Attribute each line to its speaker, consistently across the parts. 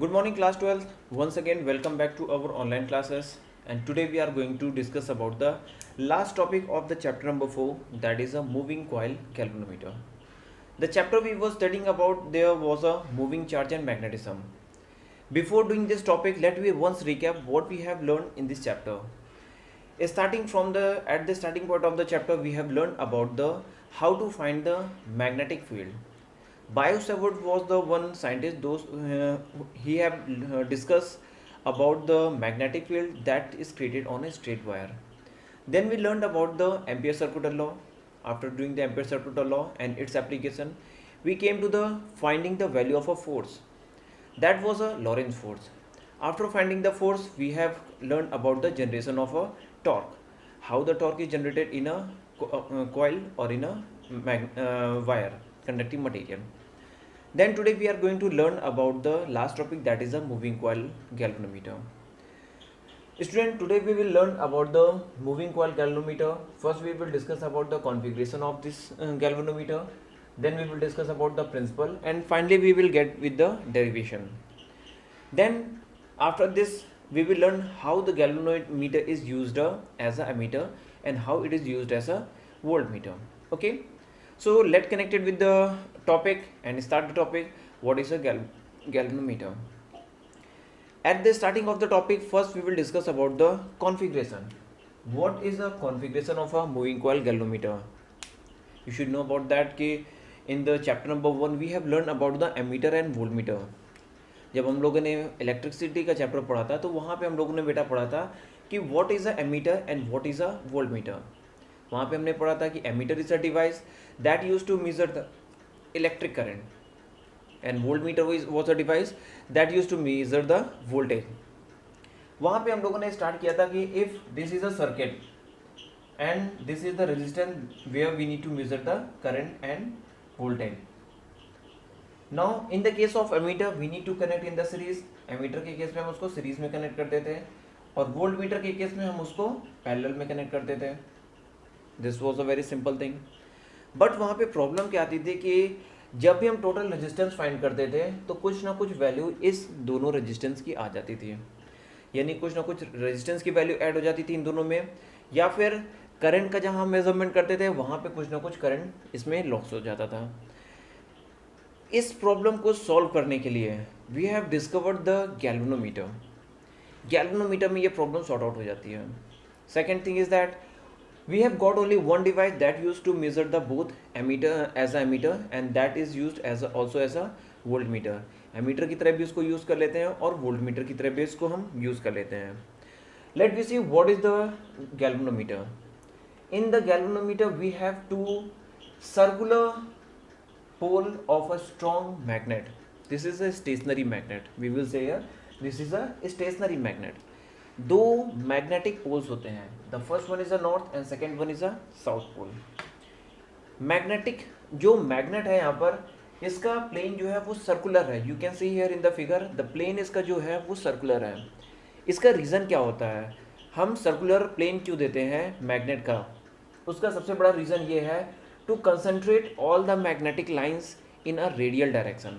Speaker 1: Good morning class 12th. Once again welcome back to our online classes, and today we are going to discuss about the last topic of the chapter number 4, that is a moving coil galvanometer. The chapter we were studying about, there was a moving charge and magnetism. Before doing this topic, let me once recap what we have learned in this chapter. Starting from the starting point of the chapter, we have learned about the how to find the magnetic field. Biot Savart was the one scientist those he have discussed about the magnetic field that is created on a straight wire. Then we learned about the Ampere circular law. After doing the Ampere circular law and its application, we came to the finding the value of a force. That was a Lorentz force. After finding the force, we have learned about the generation of a torque. How the torque is generated in a coil or in a wire conducting material. Then today we are going to learn about the last topic, that is a moving coil galvanometer. Student, today we will learn about the moving coil galvanometer. First we will discuss about the configuration of this galvanometer. Then we will discuss about the principle, and finally we will get with the derivation. Then after this we will learn how the galvanometer is used as a ammeter and how it is used as a voltmeter. Okay, so let's connect it with the topic and start the topic. What is a galvanometer? At the starting of the topic, first we will discuss about the configuration. What is the configuration of a moving coil galvanometer? You should know about that कि in the chapter number 1 we have learned about the ammeter and voltmeter. जब हम लोगों ने electricity का chapter पढ़ा था तो वहाँ पे हम लोगों ने बेटा पढ़ा था कि what is a ammeter and what is a voltmeter. वहाँ पे हमने पढ़ा था कि ammeter is a device that use to measure the electric current and voltmeter was a device that use to measure the voltage. वहाँ पे हम लोगों ने स्टार्ट किया था कि if this is a circuit and this is the resistance where we need to measure the current and voltage. Now in the case of ammeter we need to connect in the series. ammeter के case में हम उसको series में connect करते थे और voltmeter के case में हम उसको पैरेलल में कनेक्ट करते थे. This was a very simple thing. But वहाँ पे प्रॉब्लम क्या आती थी कि जब भी हम टोटल रेजिस्टेंस फाइंड करते थे तो कुछ ना कुछ वैल्यू इस दोनों रेजिस्टेंस की आ जाती थी, यानी कुछ ना कुछ रेजिस्टेंस की वैल्यू ऐड हो जाती थी इन दोनों में, या फिर करंट का जहाँ हम मेजरमेंट करते थे वहाँ पे कुछ ना कुछ करंट इसमें लॉस हो जाता था. इस प्रॉब्लम को सॉल्व करने के लिए we have discovered the galvanometer. Galvanometer में ये प्रॉब्लम सॉर्ट आउट हो जाती है. Second thing is that we have got only one device that use to measure the both ammeter as a ammeter and that is use as also as a voltmeter. Ammeter की तरह भी इसको use कर लेते हैं और voltmeter की तरह भी इसको हम यूज़ कर लेते हैं. Let we see what is the galvanometer. In the galvanometer we have two circular pole of a strong magnet. This is a stationary magnet. We will say here this is a stationary magnet. दो magnetic poles होते हैं. The first one is a north and second one is a south pole. Magnetic जो magnet है यहाँ पर, इसका plane जो है वो सर्कुलर है. You can see here in the figure the plane इसका जो है वो सर्कुलर है. इसका रीज़न क्या होता है? हम सर्कुलर प्लेन क्यों देते हैं मैग्नेट का? उसका सबसे बड़ा रीज़न ये है to concentrate all the magnetic lines in a radial direction.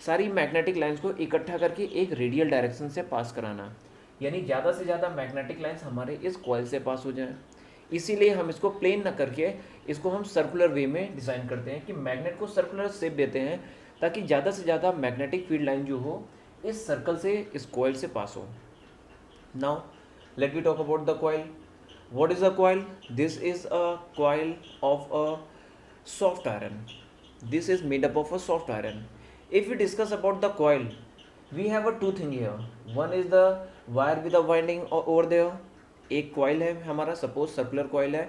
Speaker 1: सारी मैग्नेटिक लाइंस को इकट्ठा करके एक रेडियल डायरेक्शन से पास कराना, यानी ज़्यादा से ज़्यादा मैग्नेटिक लाइंस हमारे इस कॉइल से पास हो जाएं. इसीलिए हम इसको प्लेन ना करके इसको हम सर्कुलर वे में डिज़ाइन करते हैं कि मैग्नेट को सर्कुलर शेप देते हैं ताकि ज़्यादा से ज़्यादा मैग्नेटिक फील्ड लाइन जो हो इस सर्कल से इस कॉइल से पास हो. Now let me talk about the coil. What is a coil? This is a coil of a soft iron. This is made up of a soft iron. If we discuss about the coil, we have a two thing here. One is the wire with a winding over there. एक coil है हमारा, suppose circular coil है,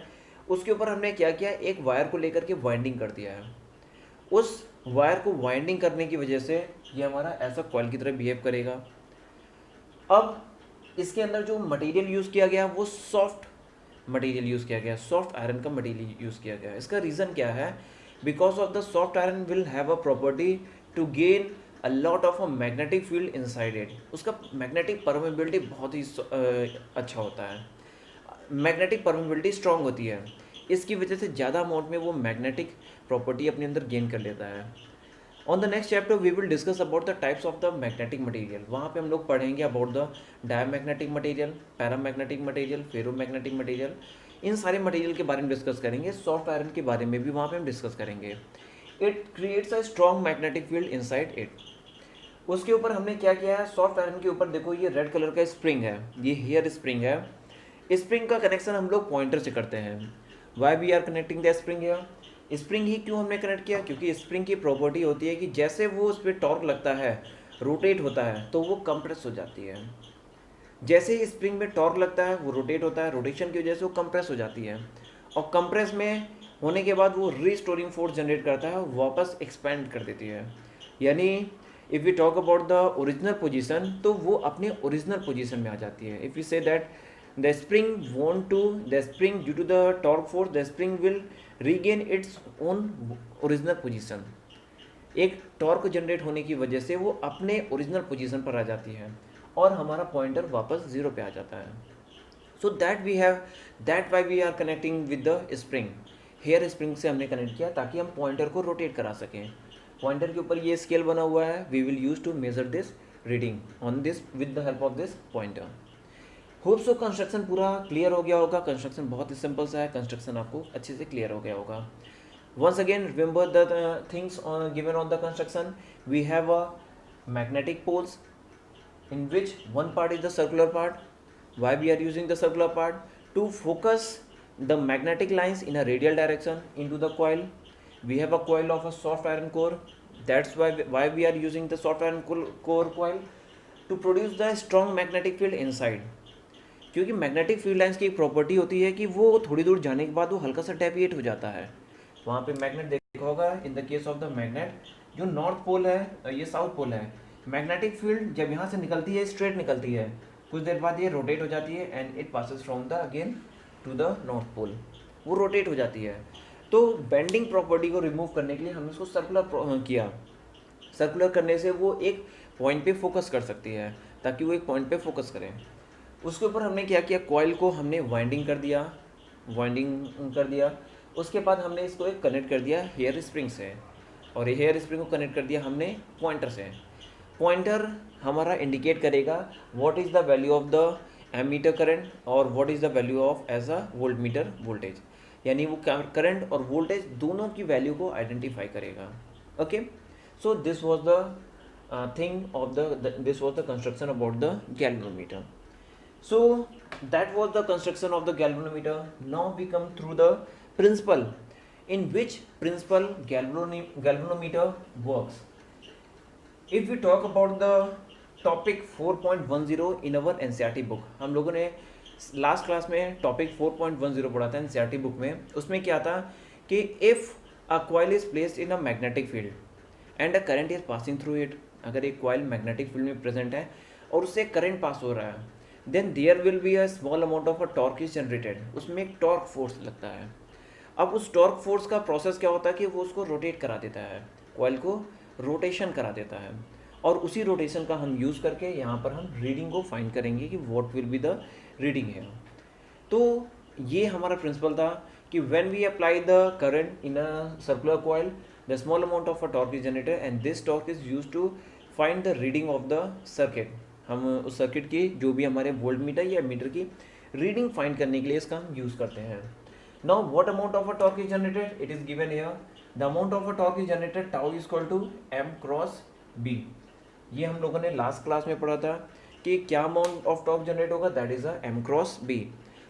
Speaker 1: उसके ऊपर हमने क्या किया, एक वायर को लेकर के वाइंडिंग कर दिया है. उस वायर को वाइंडिंग करने की वजह से ये हमारा ऐसा coil की तरह बिहेव करेगा. अब इसके अंदर जो मटेरियल यूज़ किया गया वो सॉफ्ट मटेरियल यूज़ किया गया, सॉफ्ट आयरन का मटेरियल यूज़ किया गया. इसका रीज़न क्या है? Because of the soft iron will have a property to gain a lot of a magnetic field inside it. उसका मैग्नेटिक परमेबिलिटी बहुत ही अच्छा होता है, मैग्नेटिक परमेबिलिटी स्ट्रॉन्ग होती है. इसकी वजह से ज़्यादा अमाउंट में वो मैग्नेटिक प्रॉपर्टी अपने अंदर गेन कर लेता है. On the next chapter we will discuss about the types of the magnetic material. वहाँ पे हम लोग पढ़ेंगे about the diamagnetic material, paramagnetic material, ferromagnetic material, इन सारे मटेरियल के बारे में डिस्कस करेंगे। सॉफ्ट आयरन के बारे में भी वहाँ पे हम डिस्कस करेंगे। It creates a strong magnetic field inside it. उसके ऊपर हमने क्या किया है, सॉफ्ट आयरन के ऊपर देखो ये रेड कलर का स्प्रिंग है, ये हेयर स्प्रिंग है। स्प्रिंग का कनेक्शन हम लोग पॉइंटर से करते हैं। Why we are connecting the spring है, स्प्रिंग ही क्यों हमने कनेक्ट किया, क्योंकि स्प्रिंग की प्रॉपर्टी होती है कि जैसे वो उस पर टॉर्क लगता है, रोटेट होता है, तो वो कंप्रेस हो जाती है। जैसे ही स्प्रिंग में टॉर्क लगता है वो रोटेट होता है, रोटेशन की वजह से वो कंप्रेस हो जाती है, और कंप्रेस में होने के बाद वो रीस्टोरिंग फोर्स जनरेट करता है, वापस एक्सपेंड कर देती है। यानी if we talk about the original position, तो वो अपने ओरिजिनल पोजीशन में आ जाती है। If you say that the spring due to the torque force, the spring will regain its own original position. एक टॉर्क जनरेट होने की वजह से वो अपने ओरिजिनल पोजीशन पर आ जाती है और हमारा पॉइंटर वापस जीरो पे आ जाता है। So that why we are connecting with the spring. Hair spring से हमने कनेक्ट किया ताकि हम पॉइंटर को रोटेट करा सकें। पॉइंटर के ऊपर ये स्केल बना हुआ है, we will use to measure this reading on this with the help of this pointer. Hope so construction पूरा क्लियर हो गया होगा। कंस्ट्रक्शन बहुत ही सिंपल सा है, कंस्ट्रक्शन आपको अच्छे से क्लियर हो गया होगा। Once again, remember the things given on the construction. We have a magnetic poles in which one part is the circular part. Why we are using the circular part? To focus the magnetic lines in a radial direction into the coil. We have a coil of a soft iron core. That's why we are using the soft iron core coil to produce the strong magnetic field inside. क्योंकि magnetic field lines की एक property होती है कि वो थोड़ी दूर जाने के बाद वो हल्का सा डेविएट हो जाता है। वहाँ पे मैग्नेट देखा होगा, in the case of the magnet, जो नॉर्थ पोल है ये साउथ पोल है, मैग्नेटिक फील्ड जब यहाँ से निकलती है स्ट्रेट निकलती है, कुछ देर बाद ये रोटेट हो जाती है and it passes from the again to the north pole, वो रोटेट हो जाती है। तो बेंडिंग प्रॉपर्टी को रिमूव करने के लिए हमने उसको सर्कुलर किया। सर्कुलर करने से वो एक पॉइंट पे फोकस कर सकती है, ताकि वो एक पॉइंट पे फोकस करें। उसके ऊपर हमने क्या किया, कॉइल को हमने वाइंडिंग कर दिया। उसके बाद हमने इसको एक कनेक्ट कर दिया हेयर स्प्रिंग से, और हेयर स्प्रिंग को कनेक्ट कर दिया हमने पॉइंटर से। पॉइंटर हमारा इंडिकेट करेगा what is the value of the ammeter current और what is the value of as a volt meter voltage, यानी वो करंट और वोल्टेज दोनों की वैल्यू को आइडेंटिफाई करेगा। Okay, so this was the thing of this was the construction about the galvanometer. So that was the construction of the galvanometer. Now we come through the principle, in which principle galvanometer works. If we talk about the topic 4.10 in our NCERT book, हम लोगों ने last class में topic 4.10 पढ़ा था NCERT book में। उसमें क्या था कि if a coil is placed in a magnetic field and a current is passing through it, अगर एक coil magnetic field में present है और उससे करंट पास हो रहा है, then there will be a small amount of a torque is generated, उसमें एक टॉर्क फोर्स लगता है। अब उस टॉर्क फोर्स का प्रोसेस क्या होता है कि वो उसको रोटेट करा देता है, कॉइल को रोटेशन करा देता है, और उसी रोटेशन का हम यूज़ करके यहाँ पर हम रीडिंग को फाइंड करेंगे कि what will be the reading है। तो ये हमारा प्रिंसिपल था कि when we apply the current in a circular coil, the small amount of a torque is generated and this torque is use to find the reading of the circuit. हम उस circuit की जो भी हमारे voltmeter या meter की reading find करने के लिए इसका हम यूज़ करते हैं। Now what amount of a torque is generated, it is given here, the amount of a torque is generated tau is equal to m cross b। ये हम लोगों ने लास्ट क्लास में पढ़ा था कि क्या अमाउंट ऑफ टॉर्क जनरेट होगा, that is a m cross b।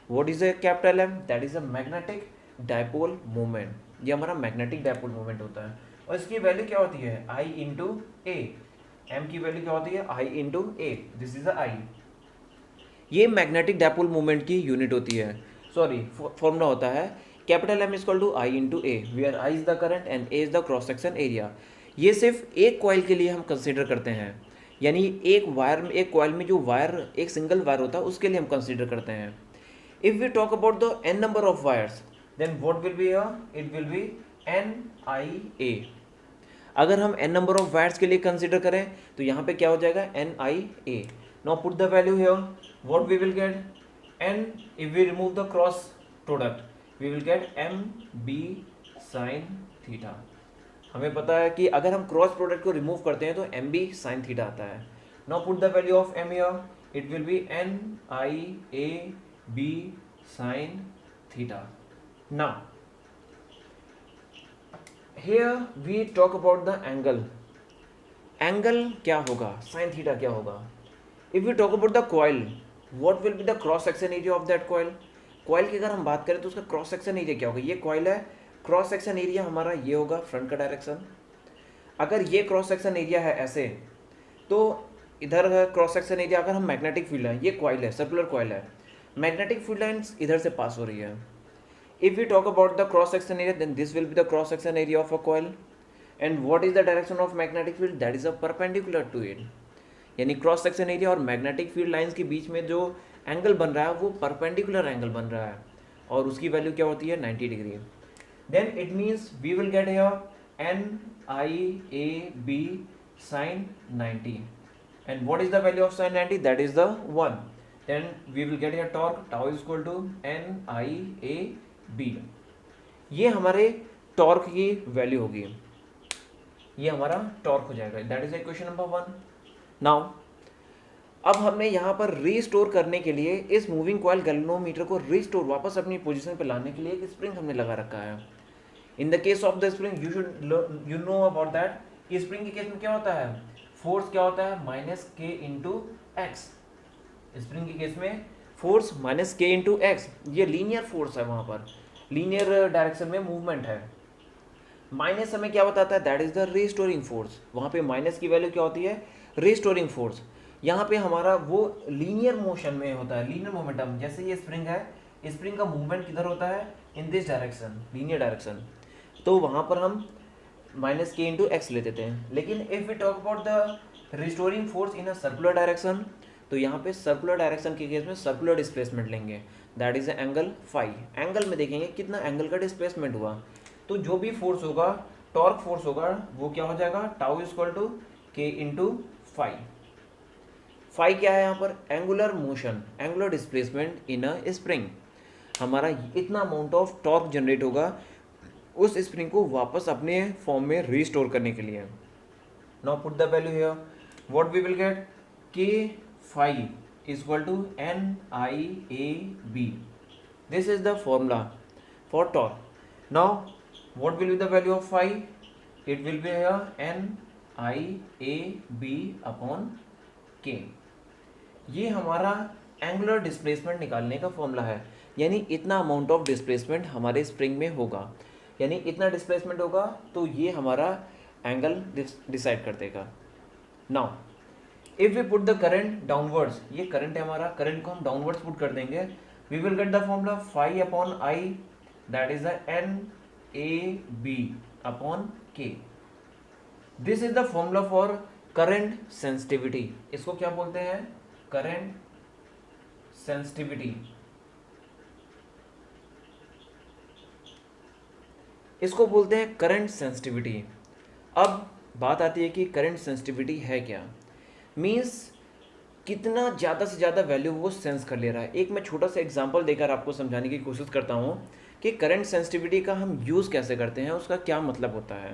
Speaker 1: What is a capital M, that is a magnetic dipole moment. ये हमारा मैग्नेटिक डायपोल मोमेंट होता है, और इसकी वैल्यू क्या होती है, I इंटू ए। M की वैल्यू क्या होती है, I into A, this is I। ये मैग्नेटिक डायपोल मोमेंट की यूनिट होती है, सॉरी फॉर्मूला होता है capital M equal to I into A, where I is the current and A is the cross section area. ये सिर्फ एक coil के लिए हम कंसीडर करते हैं, यानी एक कॉइल में जो वायर एक सिंगल वायर होता है उसके लिए हम कंसीडर करते हैं। If we talk about the n number of wires, then what will be it will be NIA। अगर हम n नंबर ऑफ वायर्स के लिए कंसीडर करें तो यहाँ पे क्या हो जाएगा, NIA। Now put the value here, what we will get, n if we remove the cross product we will get MB sin theta. हमें पता है कि अगर हम क्रॉस प्रोडक्ट को रिमूव करते हैं तो एम बी साइन थीटा आता है. Now put the value of M here, it will be N I A B sine theta. Now here we talk about the angle. Angle क्या होगा, sine theta क्या होगा. If we talk about the coil, what will be the cross section area of that coil. Coil की अगर हम बात करें तो उसका क्रॉस सेक्शन एरिया क्या होगा. ये कॉइल है, क्रॉस सेक्शन एरिया हमारा ये होगा फ्रंट का डायरेक्शन. अगर ये क्रॉस सेक्शन एरिया है ऐसे, तो इधर है क्रॉस सेक्शन एरिया. अगर हम मैग्नेटिक फील्ड है, ये कॉइल है, सर्कुलर कॉइल है, मैग्नेटिक फील्ड लाइन्स इधर से पास हो रही है. If we talk about the cross section area, then this will be the cross section area of a coil. And what is the direction of magnetic field? That is a perpendicular to it. यानी cross section area और magnetic field lines के बीच में जो angle बन रहा है वो perpendicular angle बन रहा है और उसकी वैल्यू क्या होती है 90 degree. Then it means we will get here N I A B sine 90. And what is the value of sine 90? That is the 1. Then we will get here torque, tau is equal to N I A B. ये हमारे torque की value होगी, ये हमारा torque हो जाएगा. That is equation number 1. Now अब हमने यहाँ पर रीस्टोर करने के लिए इस मूविंग कॉइल गैल्वेनोमीटर को रीस्टोर वापस अपनी पोजीशन पे लाने के लिए एक स्प्रिंग हमने लगा रखा है. In the case of the spring you know about that. Spring के केस में क्या होता है, फोर्स क्या होता है माइनस के इंटू एक्स. स्प्रिंग के केस में फोर्स माइनस के इंटू एक्स, ये लीनियर फोर्स है, वहाँ पर लीनियर डायरेक्शन में मूवमेंट है. माइनस हमें क्या बताता है, that is the restoring force. वहाँ पे माइनस की वैल्यू क्या होती है, रीस्टोरिंग फोर्स. यहाँ पे हमारा वो लीनियर मोशन में होता है, लीनियर मोमेंटम. जैसे ये स्प्रिंग है, स्प्रिंग का मूवमेंट किधर होता है, in this direction, linear direction. तो वहाँ पर हम माइनस के इंटू एक्स ले देते हैं. लेकिन if we talk about the restoring force in a circular direction, तो यहाँ पे सर्कुलर डायरेक्शन के केस में सर्कुलर डिस्प्लेसमेंट लेंगे, that is angle phi. Angle में देखेंगे कितना एंगल का डिस्प्लेसमेंट हुआ, तो जो भी फोर्स होगा, टॉर्क फोर्स होगा, वो क्या हो जाएगा, टाउ इज इक्वल टू के इंटू फाई. फाई क्या है यहाँ पर, angular motion, angular displacement in a spring. हमारा इतना अमाउंट ऑफ टॉर्क जनरेट होगा उस स्प्रिंग को वापस अपने फॉर्म में रीस्टोर करने के लिए. Now put the value here, what we will get, K phi is equal to NIAB. This is the formula for torque. Now what will be the value of phi? It will be here NIAB upon K. ये हमारा angular displacement निकालने का formula है. यानी इतना amount of displacement हमारे spring में होगा, यानी इतना डिस्प्लेसमेंट होगा तो ये हमारा एंगल डिसाइड कर देगा. Now if we put the current downwards, ये करंट है हमारा, करंट को हम डाउनवर्ड्स पुट कर देंगे, we will get the formula phi upon I, that is the N A B upon K. This is the formula for current sensitivity. इसको क्या बोलते हैं, करंट सेंसिटिविटी. इसको बोलते हैं करंट सेंसिटिविटी. अब बात आती है कि करंट सेंसिटिविटी है क्या. मीन्स कितना ज़्यादा से ज़्यादा वैल्यू वो सेंस कर ले रहा है. एक मैं छोटा सा एग्जांपल देकर आपको समझाने की कोशिश करता हूँ कि करंट सेंसिटिविटी का हम यूज़ कैसे करते हैं, उसका क्या मतलब होता है.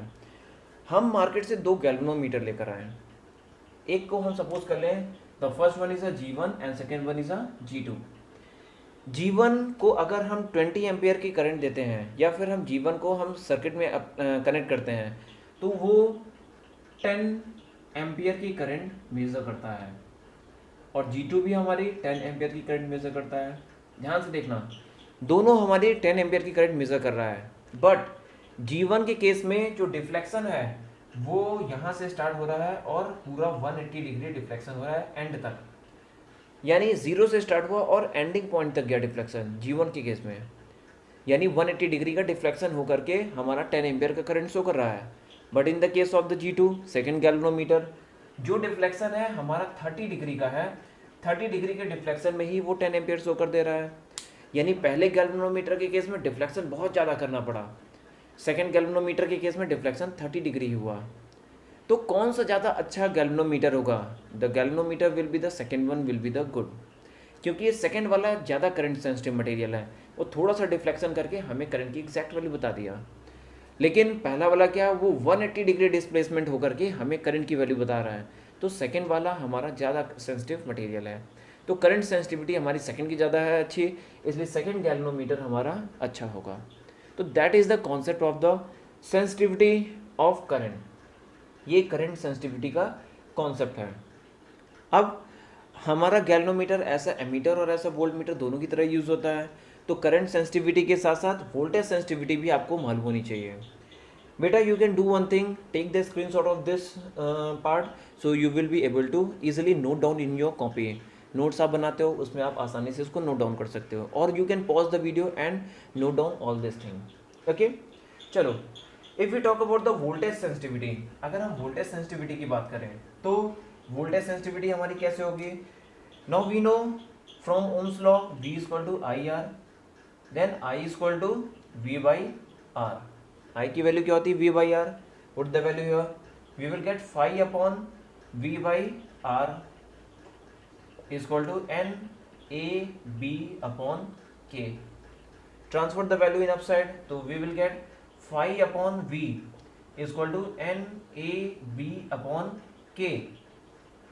Speaker 1: हम मार्केट से 2 गैल्वेनोमीटर लेकर आए. एक को हम सपोज कर लें, the first one is a G1 and second one is a G2. G1 को अगर हम 20 एम्पियर की करंट देते हैं या फिर हम G1 को हम सर्किट में कनेक्ट करते हैं तो वो 10 एम्पियर की करंट मेज़र करता है और G2 भी हमारी 10 एम्पियर की करंट मेज़र करता है. ध्यान से देखना, दोनों हमारी 10 एम्पियर की करंट मेज़र कर रहा है, बट G1 के केस में जो डिफ्लेक्शन है वो यहाँ से स्टार्ट हो रहा है और पूरा 180 डिग्री डिफ्लेक्शन हो रहा है एंड तक. यानी 0 से स्टार्ट हुआ और एंडिंग पॉइंट तक गया डिफ्लेक्शन G1 के केस में. यानी 180 डिग्री का डिफ्लेक्शन होकर के हमारा 10 एम्पियर का करंट शो कर रहा है. But in the case of the G2 second galvanometer, जो डिफ्लेक्शन है हमारा 30 डिग्री का है, 30 डिग्री के डिफ्लेक्शन में ही वो 10 एम्पियर शो कर दे रहा है. यानी पहले गैल्वेनोमीटर के केस में डिफ्लेक्शन बहुत ज़्यादा करना पड़ा, सेकेंड गैल्वेनोमीटर के केस में डिफ्लेक्शन 30 डिग्री हुआ. तो कौन सा ज़्यादा अच्छा गैल्वेनोमीटर होगा, the galvanometer will be the second one will be the good, क्योंकि ये सेकेंड वाला ज़्यादा करंट सेंसिटिव मटेरियल है, वो थोड़ा सा डिफ्लेक्शन करके हमें करंट की एग्जैक्ट वैल्यू बता दिया. लेकिन पहला वाला क्या, वो 180 डिग्री डिस्प्लेसमेंट होकर के हमें करंट की वैल्यू बता रहा है, तो सेकंड वाला हमारा ज़्यादा सेंसिटिव मटेरियल है, तो करंट सेंसिटिविटी हमारी सेकंड की ज़्यादा है अच्छी, इसलिए सेकंड गैल्वेनोमीटर हमारा अच्छा होगा। तो that is the concept of the sensitivity of current, ये करंट सेंसिटिविटी का कॉन्सेप्ट है। अब हमारा गैल्वेनोमीटर ऐसा एमीटर और ऐसा वोल्टमीटर दोनों की तरह यूज़ होता है, तो करंट सेंसिटिविटी के साथ साथ वोल्टेज सेंसिटिविटी भी आपको मालूम होनी चाहिए। बेटा you can do one thing, take the screenshot of this part, so you will be able to easily note down in your copy. Notes आप बनाते हो उसमें आप आसानी से उसको नोट डाउन कर सकते हो, और you can pause the video and note down all this thing. Okay, चलो if we talk about the voltage sensitivity, अगर हम वोल्टेज सेंसिटिविटी की बात करें तो वोल्टेज सेंसिटिविटी हमारी कैसे होगी। Now we know from Ohm's law V equal to I R, then I equal to V by R. I की वैल्यू क्या होती है, V by R, put the value here, we will get 5 upon V by R equal to N A B upon K। Transfer the value in upside, तो we will get 5 upon V equal to N A B upon K,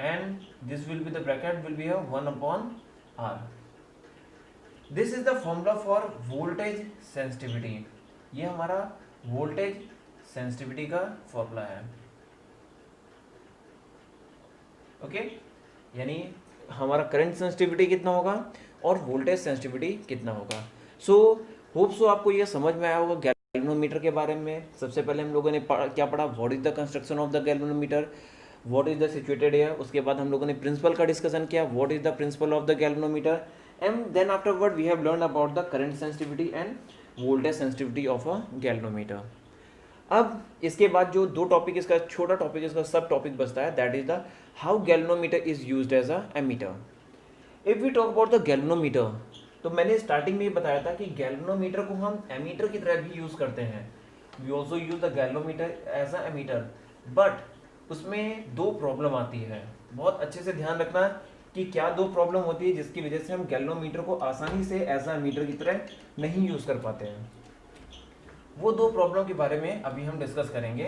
Speaker 1: and this will be the bracket will be a 1 upon R. This is the formula for voltage sensitivity, ये हमारा voltage sensitivity का formula है। Okay, यानी हमारा current sensitivity कितना होगा और voltage sensitivity कितना होगा। सो होप सो आपको ये समझ में आया होगा गैल्वेनोमीटर के बारे में। सबसे पहले हम लोगों ने क्या पढ़ा, what is the construction of the galvanometer, what is the situated air. उसके बाद हम लोगों ने प्रिंसिपल का डिस्कशन किया, what is the principle of the galvanometer, and then afterward we have learn about the current sensitivity and voltage sensitivity of a galvanometer. अब इसके बाद जो दो टॉपिक, इसका छोटा टॉपिक, इसका सब टॉपिक बचता है, that is the how galvanometer is used as a ammeter. If we talk about the galvanometer, तो मैंने स्टार्टिंग में ही बताया था कि गैल्वेनोमीटर को हम एमीटर की तरह भी यूज करते हैं। We also use the galvanometer as a ammeter, but उसमें दो प्रॉब्लम आती है। बहुत अच्छे से ध्यान रखना कि क्या दो प्रॉब्लम होती है जिसकी वजह से हम गैल्वेनोमीटर को आसानी से एज अ एमीटर की तरह नहीं यूज कर पाते हैं। वो दो प्रॉब्लम के बारे में अभी हम डिस्कस करेंगे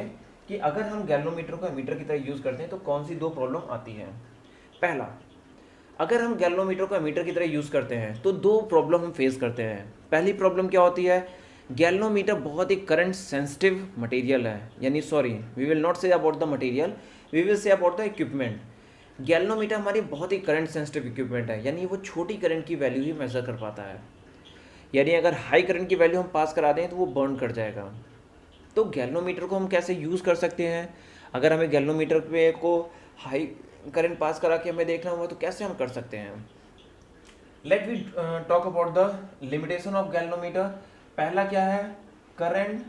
Speaker 1: कि अगर हम गैल्वेनोमीटर को एमीटर की तरह यूज करते हैं तो कौन सी दो प्रॉब्लम आती है। पहला, अगर हम गैल्वेनोमीटर को एमीटर की तरह यूज करते हैं तो दो प्रॉब्लम हम फेस करते हैं। पहली प्रॉब्लम क्या होती है, गैल्वेनोमीटर बहुत ही करंट सेंसिटिव मटेरियल है, यानी sorry we will not say about the material, we will say about the equipment. Galvanometer हमारी बहुत ही करंट सेंसिटिव इक्विपमेंट है, यानी वो छोटी करंट की वैल्यू ही मेजर कर पाता है, यानी अगर हाई करंट की वैल्यू हम पास करा दें तो वो बर्न कर जाएगा। तो गैल्वेनोमीटर को हम कैसे यूज़ कर सकते हैं, अगर हमें गैल्वेनोमीटर पे को हाई करंट पास करा के हमें देखना हुआ तो कैसे हम कर सकते हैं। Let we talk about the limitation of galvanometer. पहला क्या है, करंट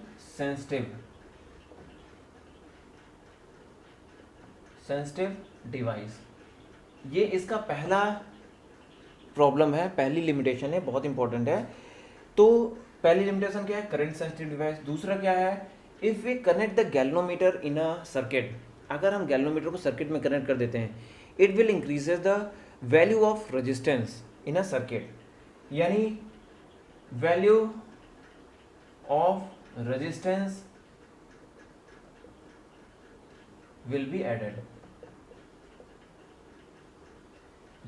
Speaker 1: सेंसिटिव डिवाइस, ये इसका पहला प्रॉब्लम है, पहली लिमिटेशन है, बहुत इंपॉर्टेंट है। तो पहली लिमिटेशन क्या है, करंट सेंसिटिव डिवाइस। दूसरा क्या है, if we connect the galvanometer in a circuit, अगर हम गैल्वेनोमीटर को सर्किट में कनेक्ट कर देते हैं, it will increases the value of resistance in a circuit, यानी value of resistance will be added.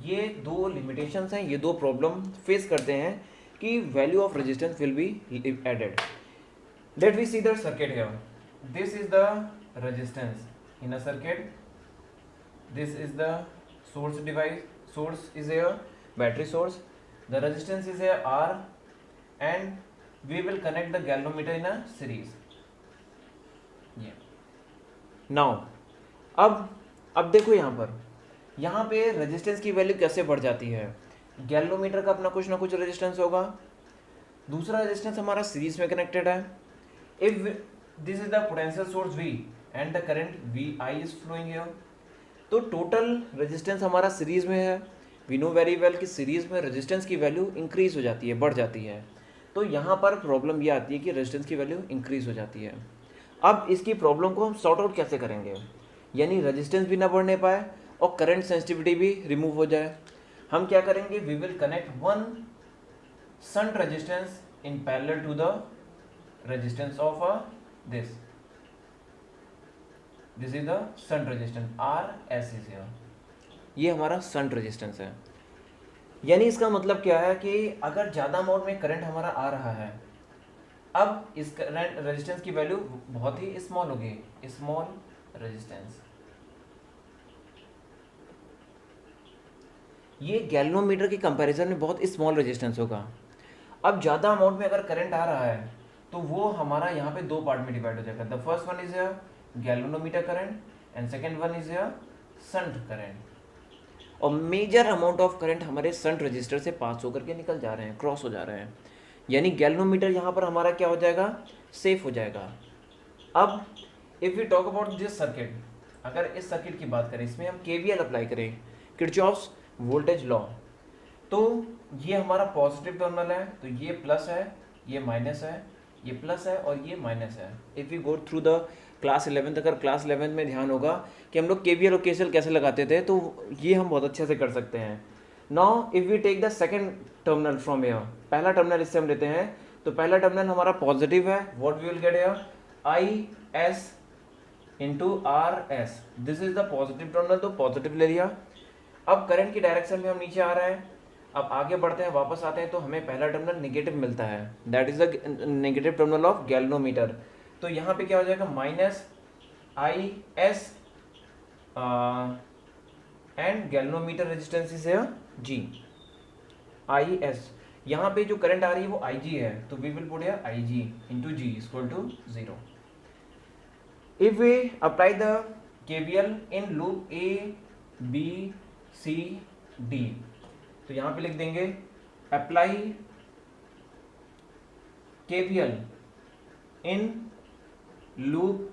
Speaker 1: ये दो लिमिटेशंस हैं, ये दो प्रॉब्लम फेस करते हैं कि value of resistance will be added. Let we see the circuit here, this is the resistance in a circuit, this is the source device, source is a battery source, the resistance is a R, and we will connect the galvanometer in a series. now अब देखो यहाँ पे resistance की value कैसे बढ़ जाती है। Galvanometer का अपना कुछ ना कुछ रेजिस्टेंस होगा, दूसरा रेजिस्टेंस हमारा सीरीज में कनेक्टेड है। If this is the potential source V and the current VI is flowing here, तो टोटल रेजिस्टेंस हमारा सीरीज में है। वी नो वेरी वेल कि सीरीज में रेजिस्टेंस की वैल्यू इंक्रीज हो जाती है, बढ़ जाती है। तो यहाँ पर प्रॉब्लम ये आती है कि रेजिस्टेंस की वैल्यू इंक्रीज हो जाती है। अब इसकी प्रॉब्लम को हम सॉर्ट आउट कैसे करेंगे, यानी रेजिस्टेंस भी ना बढ़ने पाए और करंट सेंसिटिविटी भी रिमूव हो जाए। हम क्या करेंगे, we will connect one shunt resistance in parallel to the resistance of a this is the shunt resistance, R S is here, ये हमारा शंट रेजिस्टेंस है। यानी इसका मतलब क्या है कि अगर ज़्यादा अमाउंट में करंट हमारा आ रहा है, अब इस करंट रेजिस्टेंस की वैल्यू बहुत ही स्मॉल होगी, स्मॉल रेजिस्टेंस। ये गैल्वेनोमीटर के कंपैरिजन में बहुत स्मॉल रेजिस्टेंस होगा। अब ज़्यादा अमाउंट में अगर करंट आ रहा है तो वो हमारा यहाँ पे दो पार्ट में डिवाइड हो जाएगा। The first one is galvanometer current and second one is shunt current. और मेजर अमाउंट ऑफ करंट हमारे शंट रजिस्टर से पास होकर के निकल जा रहे हैं, क्रॉस हो जा रहे हैं, यानी गैल्वेनोमीटर यहाँ पर हमारा क्या हो जाएगा, सेफ हो जाएगा। अब if we talk about this circuit, अगर इस सर्किट की बात करें, इसमें हम केवीएल अप्लाई करें, किरचॉफ्स वोल्टेज लॉ, तो ये हमारा पॉजिटिव टर्मिनल है, तो ये प्लस है, ये माइनस है, ये प्लस है और ये माइनस है। If we go through the class 11, अगर क्लास 11 में ध्यान होगा कि हम लोग केवीएल और केसीएल कैसे लगाते थे, तो ये हम बहुत अच्छे से कर सकते हैं। Now if we take the second terminal from here, पहला टर्मिनल इससे हम लेते हैं, तो पहला टर्मिनल हमारा पॉजिटिव है, what we will get here, I S into R S, this is the positive terminal, तो पॉजिटिव ले लिया। अब करंट की डायरेक्शन में हम नीचे आ रहे हैं, अब आगे बढ़ते हैं, वापस आते हैं, तो हमें पहला टर्मिनल नेगेटिव मिलता है, that is the negative terminal of galvanometer. तो यहाँ पे क्या हो जाएगा, minus I S and galvanometer resistance is G, I S. यहाँ पे जो करंट आ रही है वो आई जी है, तो we will put here I G into G equal to 0। If we apply the KVL in loop A B C D, तो यहाँ पे लिख देंगे apply KVL in loop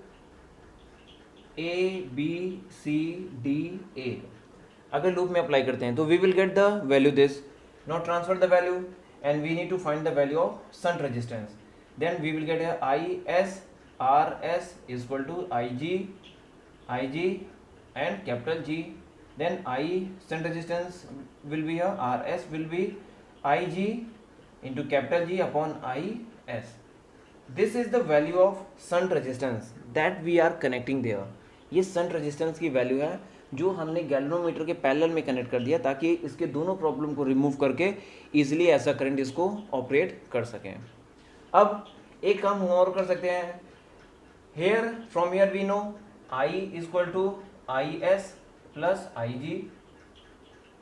Speaker 1: A B C D A. अगर loop में apply करते हैं तो we will get the value this, not transfer the value and we need to find the value of shunt resistance, then we will gate I S R S equal to I G and capital G, then I shunt resistance will be here, RS will be IG into capital G upon IS. This is the value of shunt resistance that we are connecting there. ये shunt resistance की value है जो हमने galvanometer के parallel में connect कर दिया ताकि इसके दोनों प्रॉब्लम को रिमूव करके इजीली ऐसा करंट इसको ऑपरेट कर सकें। अब एक काम हम और कर सकते हैं, here from here we know I equal to I S plus I G,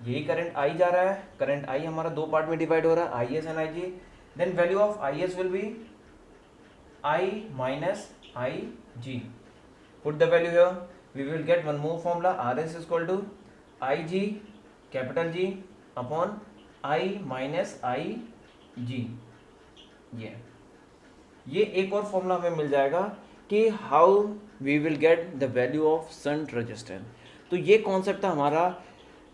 Speaker 1: यही करंट आई जा रहा है, करंट आई हमारा दो पार्ट में डिवाइड हो रहा है, I S and I G, then value of I S will be I minus I G, put the value here, we will get one more formula, R S equal to I G capital G upon I minus I G. ये एक और formula हमें मिल जाएगा कि how we will get the value of shunt resistance. तो ये concept था हमारा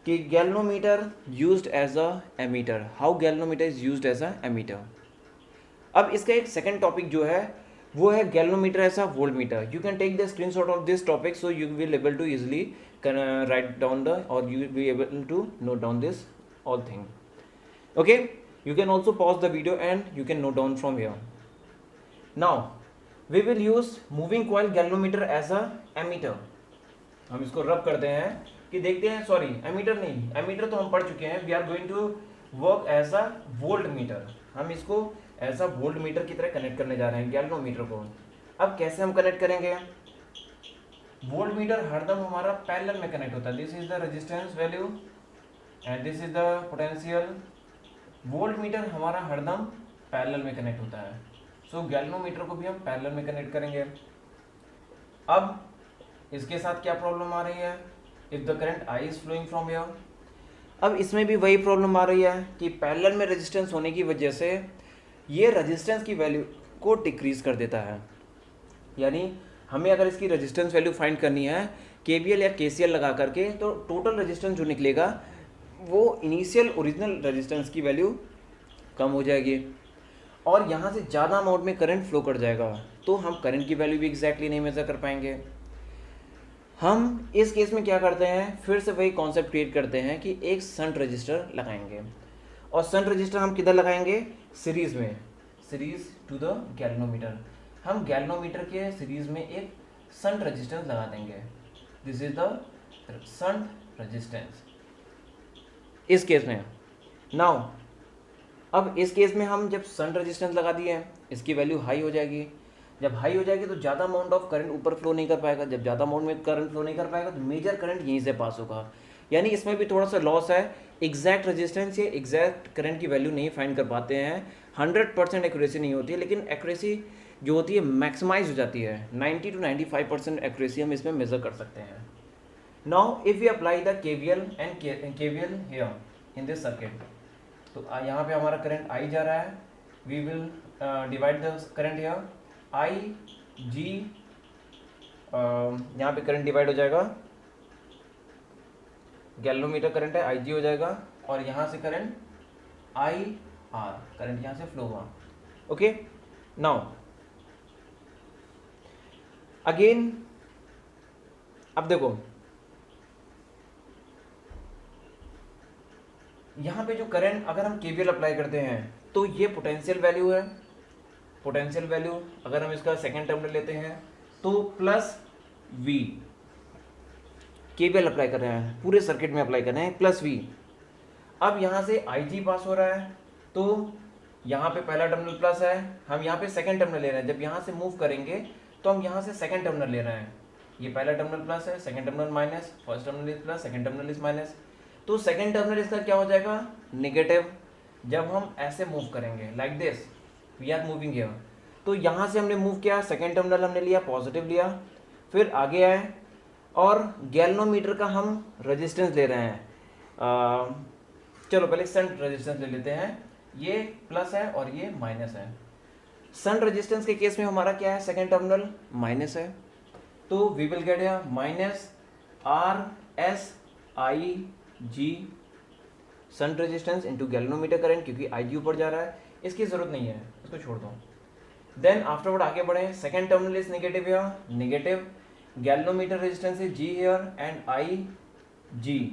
Speaker 1: कि galvanometer used as a ammeter, how galvanometer is used as a ammeter. अब इसका एक सेकंड टॉपिक जो है वो है galvanometer as a voltmeter. You can take the screenshot of this topic so you will able to easily write down the और you will be able to note down this all thing. Okay, you can also pause the video and you can note down from here. Now we will use moving coil galvanometer as a ammeter. हम इसको रब करते हैं कि देखते हैं, sorry ammeter नहीं, ammeter तो हम पढ़ चुके हैं, we are going to work as a volt meter. हम इसको एज अ वोल्ट मीटर की तरह कनेक्ट करने जा रहे हैं गैल्वेनोमीटर को। अब कैसे हम कनेक्ट करेंगे, वोल्ट मीटर हरदम हमारा पैरेलल में कनेक्ट होता है, this is the resistance value and this is the potential. Volt meter हमारा हरदम पैरेलल में कनेक्ट होता है, सो गैल्वेनोमीटर को भी हम पैरेलल में कनेक्ट करेंगे। अब इसके साथ क्या प्रॉब्लम आ रही है, if the current I is flowing from here. अब इसमें भी वही प्रॉब्लम आ रही है कि पैरेलल में रेजिस्टेंस होने की वजह से ये रेजिस्टेंस की वैल्यू को डिक्रीज कर देता है। यानी हमें अगर इसकी रेजिस्टेंस वैल्यू फाइंड करनी है केवीएल या केसीएल लगा करके, तो टोटल रेजिस्टेंस जो निकलेगा वो इनिशियल ओरिजिनल रेजिस्टेंस की वैल्यू कम हो जाएगी और यहाँ से ज़्यादा अमाउंट में करंट फ्लो कर जाएगा, तो हम करंट की वैल्यू भी एग्जैक्टली नहीं मेजर कर पाएंगे। हम इस केस में क्या करते हैं, फिर से वही कॉन्सेप्ट क्रिएट करते हैं कि एक शंट रजिस्टर लगाएंगे और शंट रजिस्टर हम किधर लगाएंगे, सीरीज में, सीरीज टू द गैल्वेनोमीटर। हम गैल्वेनोमीटर के सीरीज में एक शंट रेजिस्टेंस लगा देंगे। This is the shunt resistance इस केस में। नाउ अब इस केस में हम जब शंट रेजिस्टेंस लगा दिए हैं, इसकी वैल्यू हाई हो जाएगी। जब हाई हो जाएगी तो ज़्यादा अमाउंट ऑफ करंट ऊपर फ्लो नहीं कर पाएगा। जब ज़्यादा अमाउंट में करंट फ्लो नहीं कर पाएगा तो मेजर करंट यहीं से पास होगा। यानी इसमें भी थोड़ा सा लॉस है। एग्जैक्ट रेजिस्टेंस या एग्जैक्ट करंट की वैल्यू नहीं फाइंड कर पाते हैं। 100% एक्यूरेसी नहीं होती है, लेकिन एक्यूरेसी जो होती है मैक्सिमाइज हो जाती है। 90 to 95% एक्यूरेसी हम इसमें मेजर कर सकते हैं। Now if we apply the KVL and KVL here in this circuit, तो यहाँ पे हमारा करंट I जा रहा है। We will divide the current here IG, यहाँ पे करंट डिवाइड हो जाएगा। गैल्वेनोमीटर करंट है IG हो जाएगा, और यहाँ से करंट IR, करंट यहाँ से फ्लो हुआ। ओके, नाउ अगेन अब देखो यहाँ पे जो करंट अगर हम KVL अप्लाई करते हैं तो ये पोटेंशियल वैल्यू है। पोटेंशियल वैल्यू अगर हम इसका सेकेंड टर्मिनल लेते हैं तो प्लस V, KVL अप्लाई कर रहे हैं, पूरे सर्किट में अप्लाई कर रहे हैं, प्लस V। अब यहाँ से IG पास हो रहा है, तो यहाँ पे पहला टर्मिनल प्लस है, हम यहाँ पे सेकेंड टर्मिनल ले रहे हैं। जब यहाँ से मूव करेंगे तो हम यहाँ से सेकेंड टर्मिनल ले रहे हैं। ये पहला टर्मिनल प्लस है, second terminal minus, first terminal is plus, second terminal is minus. तो सेकेंड टर्मिनल इसका क्या हो जाएगा? नेगेटिव। जब हम ऐसे मूव करेंगे like this, we are moving here, तो यहाँ से हमने मूव किया, सेकेंड टर्मिनल हमने लिया, पॉजिटिव लिया, फिर आगे आए और गैल्वेनोमीटर का हम रेजिस्टेंस ले रहे हैं। चलो पहले शंट रेजिस्टेंस ले लेते हैं। ये प्लस है और ये माइनस है। शंट रेजिस्टेंस के केस में हमारा क्या है? सेकेंड टर्मिनल माइनस है, तो we will get here minus RSIG shunt resistance into galvanometer current, क्योंकि IG ऊपर जा रहा है, इसकी जरूरत नहीं है, इसको छोड़ दो। देन आफ्टरवर्ड आगे बढ़े, second terminal is negative here, negative, galvanometer resistance is G here and IG,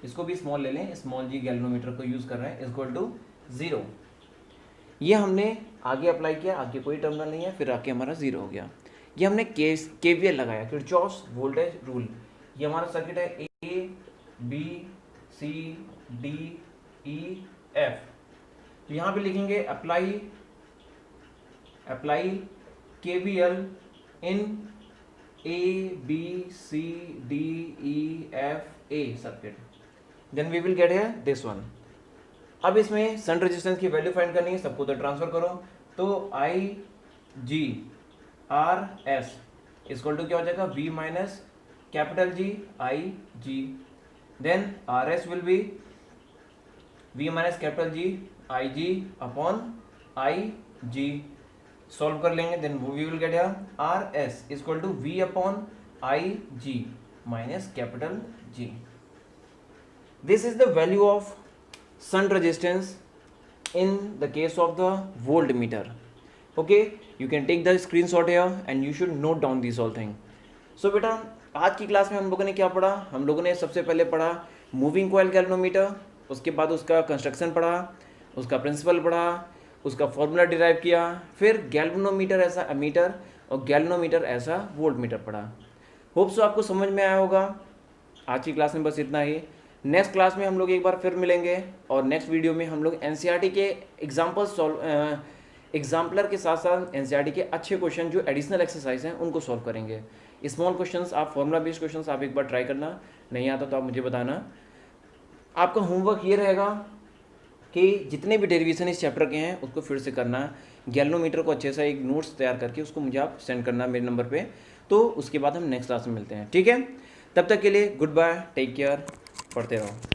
Speaker 1: इसको भी स्मॉल ले लें, स्मॉल g गैल्वेनोमीटर को यूज कर रहे हैं, इक्वल टू 0। ये हमने आगे अप्लाई किया, आगे कोई टर्मिनल नहीं है, फिर आगे हमारा 0 हो गया। ये हमने KVL लगाया, किरचॉफ्स वोल्टेज रूल। ये हमारा सर्किट है ABCDEF। तो यहाँ पे लिखेंगे apply KVL in ABCDEFA circuit, then we will get here this one. अब इसमें शंट रेजिस्टेंस की वैल्यू फाइंड करनी है, सबको तो ट्रांसफर करो, तो IGRS इक्वल टू क्या हो जाएगा? V minus capital G IG, then RS will be V minus capital G IG upon IG। Solve कर लेंगे, then we will get here RS equal to V upon IG minus capital G। This is the value of shunt resistance in the case of the voltmeter. Okay, you can take the screenshot here and you should note down these all things. So बेटा आज की class में हम लोगों ने क्या पढ़ा? हम लोगों ने सबसे पहले पढ़ा मूविंग कॉइल गैल्वेनोमीटर, उसके बाद उसका कंस्ट्रक्शन पढ़ा, उसका प्रिंसिपल पढ़ा, उसका फॉर्मूला डिराइव किया, फिर गैल्वेनोमीटर एज अ एमीटर और गैल्वेनोमीटर एज अ वोल्टमीटर पढ़ा। होप सो आपको समझ में आया होगा। आज की क्लास में बस इतना ही। नेक्स्ट क्लास में हम लोग एक बार फिर मिलेंगे और नेक्स्ट वीडियो में हम लोग NCERT के एग्जाम्पलर के साथ साथ NCERT के अच्छे क्वेश्चन जो एडिशनल एक्सरसाइज हैं उनको सॉल्व करेंगे। स्मॉल क्वेश्चंस आप फॉर्मूला बेस्ड क्वेश्चंस आप एक बार ट्राई करना, नहीं आता तो आप मुझे बताना। आपका होमवर्क ये रहेगा कि जितने भी डेरिवेशन इस चैप्टर के हैं उसको फिर से करना। गैल्वेनोमीटर को अच्छे से एक नोट्स तैयार करके उसको मुझे आप सेंड करना मेरे नंबर पर, तो उसके बाद हम नेक्स्ट क्लास में मिलते हैं। ठीक है, तब तक के लिए गुड बाय, टेक केयर, पढ़ते रहो।